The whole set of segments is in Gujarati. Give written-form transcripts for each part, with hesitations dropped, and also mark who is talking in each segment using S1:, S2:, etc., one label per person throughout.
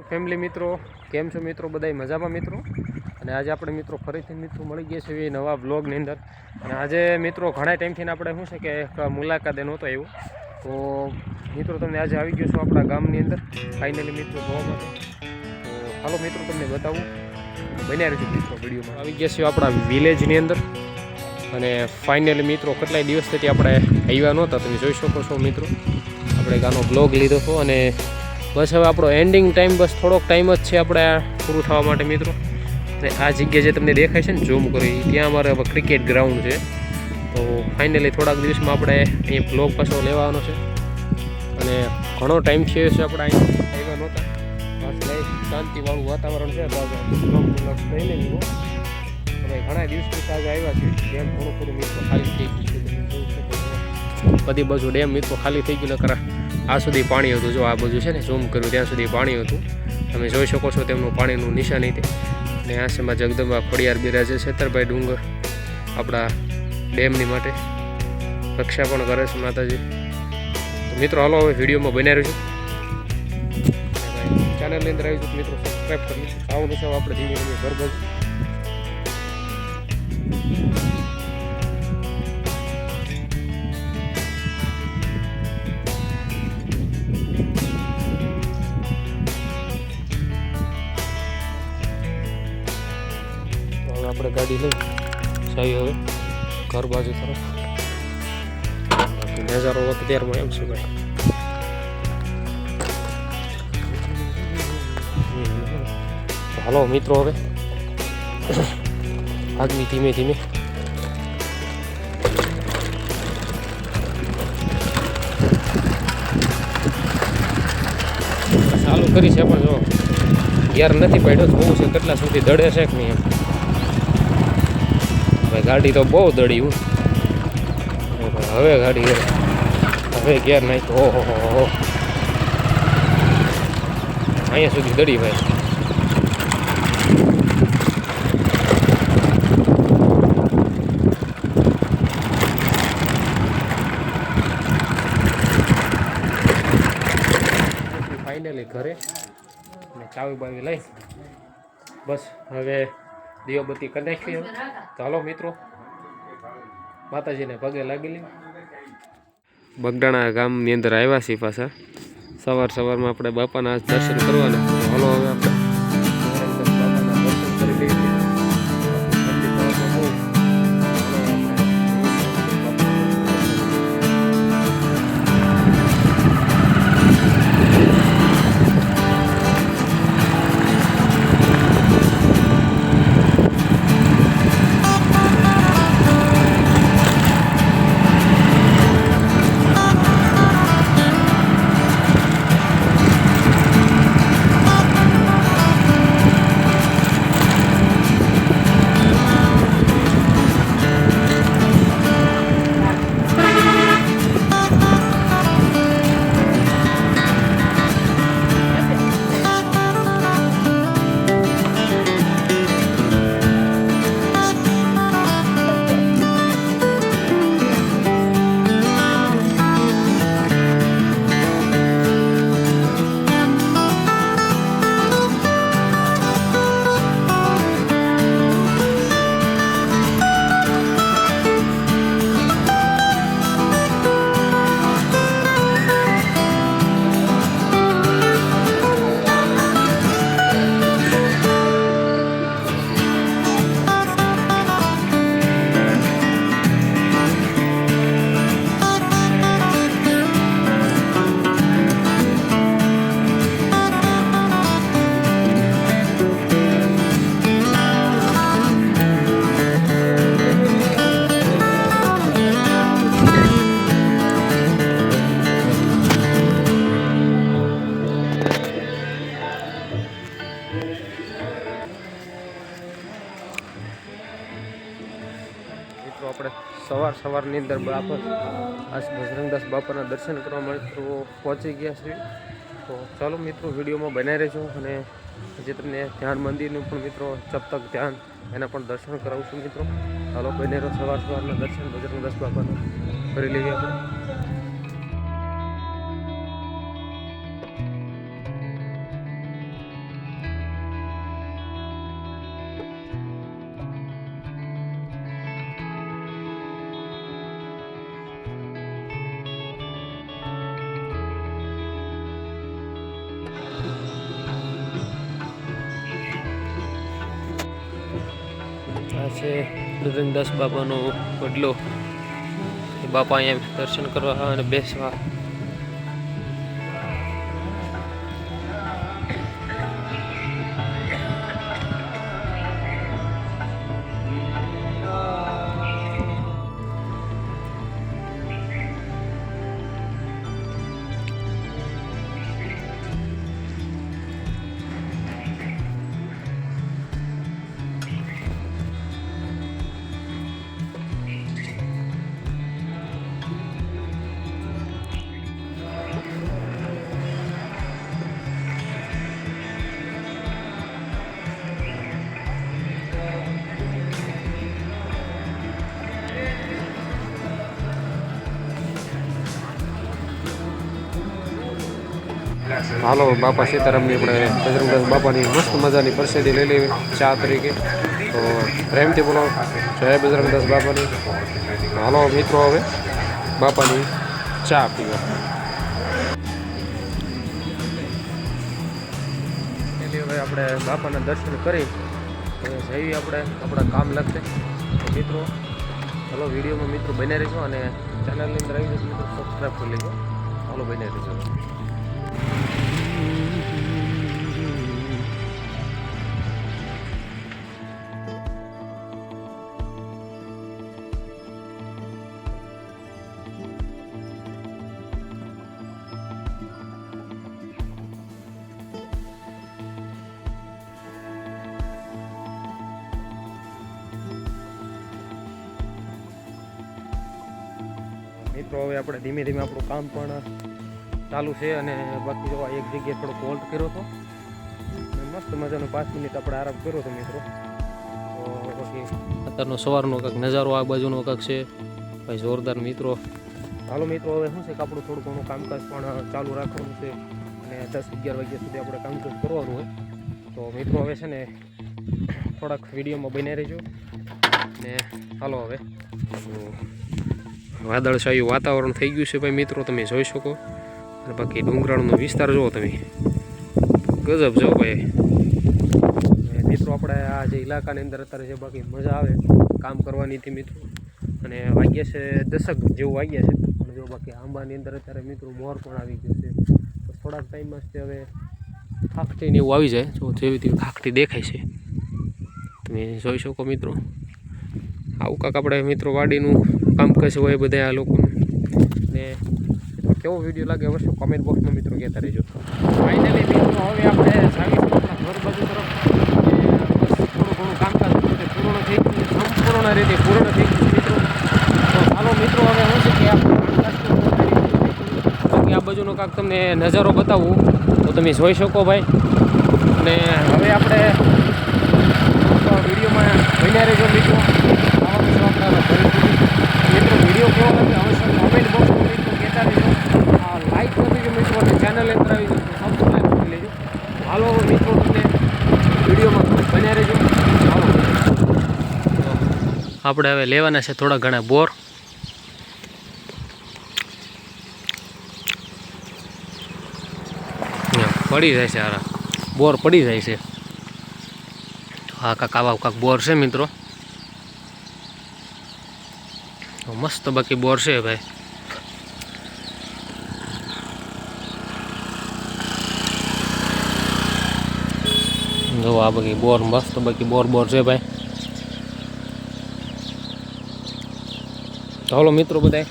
S1: ફેમિલી મિત્રો, કેમ છો મિત્રો? બધાય મજામાં મિત્રો. અને આજે આપણે મિત્રો ફરીથી મિત્રો મળી ગયા છે નવા બ્લોગની અંદર. અને આજે મિત્રો ઘણા ટાઈમથી આપણે શું છે કે એક મુલાકાત નહોતો આવ્યો, તો મિત્રો તમને આજે આવી ગયો છું આપણા ગામની અંદર ફાઇનલી મિત્રો જોવા માટે. તો હાલો મિત્રો તમને બતાવું, બન્યા રહેજો મિત્રો વિડીયોમાં. આવી ગયા છીએ આપણા વિલેજની અંદર અને ફાઇનલી મિત્રો કેટલાય દિવસ થતી આપણે આવ્યા નહોતા, તમે જોઈ શકો છો મિત્રો. આપણે ગાનો બ્લોગ લીધો હતો અને બસ હવે આપણો એન્ડિંગ ટાઈમ બસ થોડોક ટાઈમ જ છે આપણે પૂરું થવા માટે મિત્રો. અને આ જગ્યા જે તમને દેખાય છે ને ઝૂમ કરી, ત્યાં અમારે હવે ક્રિકેટ ગ્રાઉન્ડ છે. તો ફાઇનલી થોડાક દિવસમાં આપણે અહીંયા બ્લોગ પાછો લેવાનો છે અને ઘણો ટાઈમ થયો છે આપણે અહીંયા આવ્યા નહોતા. બસ લઈ શાંતિવાળું વાતાવરણ છે તો બ્લોગ લઈ લેવું. હવે ઘણા દિવસ પછી આજે આવ્યા છે. ડેમ થોડું મિત્રો ખાલી થઈ ગયું છે, બધી બાજુ ડેમ મિત્રો ખાલી થઈ ગયું. ખરા આ સુધી પાણી હતું, જો આ બાજુ છે ને ઝૂમ કર્યું ત્યાં સુધી પાણી હતું, તમે જોઈ શકો છો તેમનું પાણીનું નિશાની તે. અને આ સમા જગદંબા ખોડિયાર બિરાજે છેતરભાઈ ડુંગર આપણા ડેમની માટે રક્ષા પણ કરે છે માતાજી. તો મિત્રો હાલો હવે વિડીયોમાં બન્યા રહેજો. ચેનલની અંદર આવી તો મિત્રો સબસ્ક્રાઈબ કરી લીધું. આવું છે આપણે ધીમે ધીમે ઘર બાજુ. આપણે ગાડી લઈ જઈએ હવે ઘર બાજુ તરફ. નજારો અત્યારમાં એમ છે ભાઈ. હાલો મિત્રો હવે આગળ ધીમે ધીમે ચાલુ કરી છે પણ જો યાર નથી પડ્યો, બહુ છે કેટલા સુધી દડે છે કે નહીં એમ. ગાડી તો બહુ દડી હું હવે ગાડી હવે ગેર નાખ્યો. ઓહો અહીંયા સુધી દડી ભાઈ. ફાઇનલી ઘરે અને ચાવી બાવી લઈ બસ હવે દીવાબત્તી કરી નાખી. તો હાલો મિત્રો માતાજીને પગે લાગી લે. બગડાણા ગામની અંદર આવ્યા છીએ પાછા. સવારમાં આપણે બાપાના દર્શન કરવાના. હાલો હવે આપણે બાપાના દર્શન કરી લઈએ. મિત્રો આપણે સવારની અંદર બાપા આજ બજરંગદાસ બાપાના દર્શન કરવા માટે પહોંચી ગયા છીએ. તો ચાલો મિત્રો વિડીયોમાં બનાવી રહેજો અને જે તમને ધ્યાન મંદિરનું પણ મિત્રો ચપતક ધ્યાન એના પણ દર્શન કરાવું છું મિત્રો. ચાલો બને રહો સવારના દર્શન બજરંગદાસ બાપાના. ફરી લઈએ આપણે. આ છે બજરંગદાસ બાપાનો વડલો. એ બાપા અહીંયા દર્શન કરવા અને બેસવા. હાલો બાપા સીતારામની આપણે બજરંગદાસ બાપાની મસ્ત મજાની પ્રસાદી લઈ લેવી ચા તરીકે. તો પ્રેમથી બોલો જય બજરંગદાસ બાપાની. હાલો મિત્રો હવે બાપાની ચા પીવા. એટલે હવે આપણે બાપાના દર્શન કરી હવે જઈએ આપણે આપણા કામ લાગશે. તો મિત્રો હાલો વિડીયોમાં મિત્રો બને રહેજો અને ચેનલની અંદર આવી જશે મિત્રો સબસ્ક્રાઈબ કરી લેજો. હાલો બને રહેજો. મિત્રો હવે આપણે ધીમે ધીમે આપણું કામ પણ ચાલુ છે અને બાકી જો એક જગ્યાએ થોડોક હોલ્ટ કર્યો હતો મસ્ત મજાનો 5 મિનિટ આપણે આરામ કર્યો હતો મિત્રો. તો બાકી અત્યારનો સવારનો કંઈક નજારો આ બાજુનો કંઈક છે ભાઈ જોરદાર મિત્રો. ચાલો મિત્રો હવે શું છે કે આપણું થોડું ઘણું કામકાજ પણ ચાલુ રાખવાનું છે અને 10-11 વાગ્યા સુધી આપણે કામકાજ કરવાનું હોય. તો મિત્રો હવે છે ને થોડાક વિડીયોમાં બન્યા રહેજો ને ચાલો હવે વાદળછાયું વાતાવરણ થઈ ગયું છે ભાઈ મિત્રો તમે જોઈ શકો. અને બાકી ડુંગરાળનો વિસ્તાર જુઓ તમે ગજબ જો ભાઈ મિત્રો. આપણે આ જે ઇલાકાની અંદર અત્યારે છે બાકી મજા આવે કામ કરવાની હતી મિત્રો. અને વાગ્યા છે 10 જેવું વાગ્યા છે પણ જો બાકી આંબાની અંદર અત્યારે મિત્રો મોર પણ આવી ગયું છે. તો થોડાક ટાઈમમાં જ હવે ખાખટીને એવું આવી જાય જો જેવી તેવી ખાખટી દેખાય છે તમે જોઈ શકો મિત્રો. આવું કાંક આપણે મિત્રો વાડીનું કામકાજ હોય બધા આ લોકોનું. ને કેવો વિડીયો લાગે અવશ્ય કોમેન્ટ બોક્સમાં મિત્રો કહેતા રહેજો. ફાઇનલી મિત્રો હવે આપણે જાવીશું આપણા ઘર બાજુ તરફ. બસ થોડું ઘણું કામકાજ પૂર્ણ થઈ ગયું સંપૂર્ણ રીતે પૂર્ણ થઈ ગયું મિત્રો. તો ચાલો મિત્રો હવે શું છે કે બાકી આ બાજુનો કાંક તમને નજારો બતાવું તો તમે જોઈ શકો ભાઈ. અને હવે આપણે વિડીયોમાં બન્યા રહેજો મિત્રો. મિત્રો વિડીયો કેવો લાગે અવશ્ય કોમેન્ટ બોક્સમાં મિત્રો કહેતા રહેજો. લાઈક કરી દેજો મિત્રો અને ચેનલ અંદર આવી જશે સબસ્ક્રાઈબ કરી લેજો. હાલો મિત્રો તમને વિડીયોમાં બન્યા રહેજો. હાલો આપણે હવે લેવાના છે થોડા ઘણા બોર. પડી જાય છે આરા બોર પડી જાય છે. હા કાંક આવા કાંક બોર છે મિત્રો મસ્ત બાકી બોર છે ભાઈ. જો આ બાકી બોર મસ્ત બાકી બોર છે ભાઈ. ચાલો મિત્રો બધાય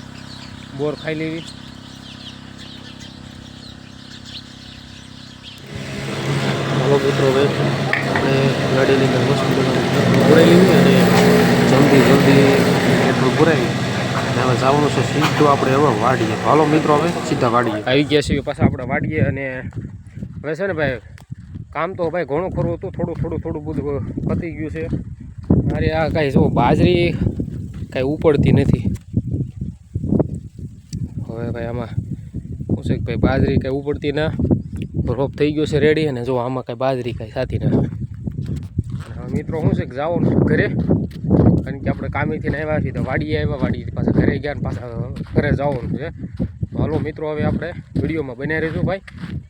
S1: બોર ખાઈ લેવી. ચાલો મિત્રો ભાઈ આપણે ગાડીની અંદર મસ્ત ભરાઈ લેવી અને જલ્દી પેટ્રોલ ભરાવી હવે જવાનું છે સીધું આપણે હવે વાડીએ. હાલો મિત્રો હવે સીધા વાડીએ આવી ગયા છીએ પાછા આપણે વાડીએ. અને હવે છે ને ભાઈ કામ તો ભાઈ ઘણું ખરું હતું થોડું બધું પતી ગયું છે. અરે આ કાંઈ જો બાજરી કાંઈ ઉપડતી નથી હવે ભાઈ આમાં શું છે કે ભાઈ બાજરી કાંઈ ઉપડતી ના, રોપ થઈ ગયો છે રેડી, અને જો આમાં કાંઈ બાજરી કાંઈ સાથી ના. હવે મિત્રો શું છે કે જવાનું છે ઘરે, કારણ કે આપણે કામેથી આવ્યા છીએ તો વાડીએ આવ્યા, વાડી પાછા ઘરે ગયા ને પાછા ઘરે જવાનું છે. તો હાલો મિત્રો હવે આપણે વિડીયોમાં બનાવી રહીશું ભાઈ,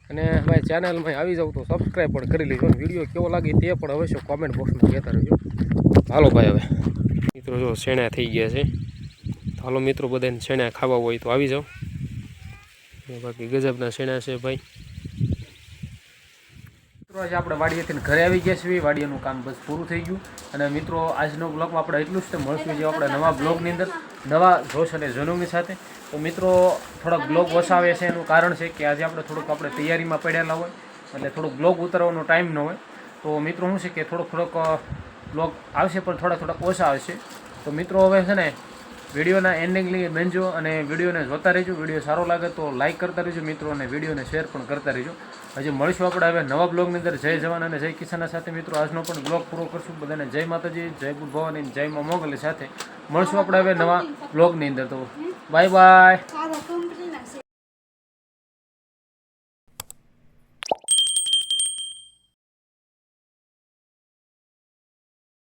S1: અને ભાઈ ચેનલમાં આવી જાવ તો સબસ્ક્રાઈબ પણ કરી લેજો, અને વિડીયો કેવો લાગે તે પણ અવશ્ય કોમેન્ટ બોક્સમાં કહેતા રહેજો. હાલો ભાઈ હવે મિત્રો જો શેણા થઈ ગયા છે, તો હાલો મિત્રો બધાને શેણા ખાવા હોય તો આવી જાઓ. બાકી ગજબના શેણા છે ભાઈ. મિત્રો આજે આપણે વાડીએથી ઘરે આવી ગયા છીએ, વાડીનું કામ બસ પૂરું થઈ ગયું. અને મિત્રો આજનો બ્લોગમાં આપણે એટલું જ મળશું જે આપણે નવા બ્લોગની અંદર નવા જોશ અને જનોની સાથે. તો મિત્રો થોડોક બ્લોગ ઓછા આવે છે, એનું કારણ છે કે આજે આપણે તૈયારીમાં પડેલા હોય, એટલે થોડુંક બ્લોગ ઉતારવાનો ટાઈમ ન હોય. તો મિત્રો શું છે કે થોડોક બ્લોગ આવશે પણ થોડાક ઓછા આવશે. તો મિત્રો હવે છે ને વિડીયોના એન્ડિંગલી બનજો અને વિડીયોને જોતા રહેજો. વિડીયો સારો લાગે તો લાઇક કરતા રહેજો મિત્રો, અને વિડીયોને શેર પણ કરતા રહેજો. હજી મળીશું આપણે હવે નવા બ્લોગની અંદર. જય જવાન અને જય કિસાનના સાથે મિત્રો આજનો પણ બ્લોગ પૂરો કરશું. બધાને જય માતાજી, જય બુટ ભવાની, જય મા મોગલી સાથે મળશું આપણે હવે નવા બ્લોગની અંદર. તો બાય બાય.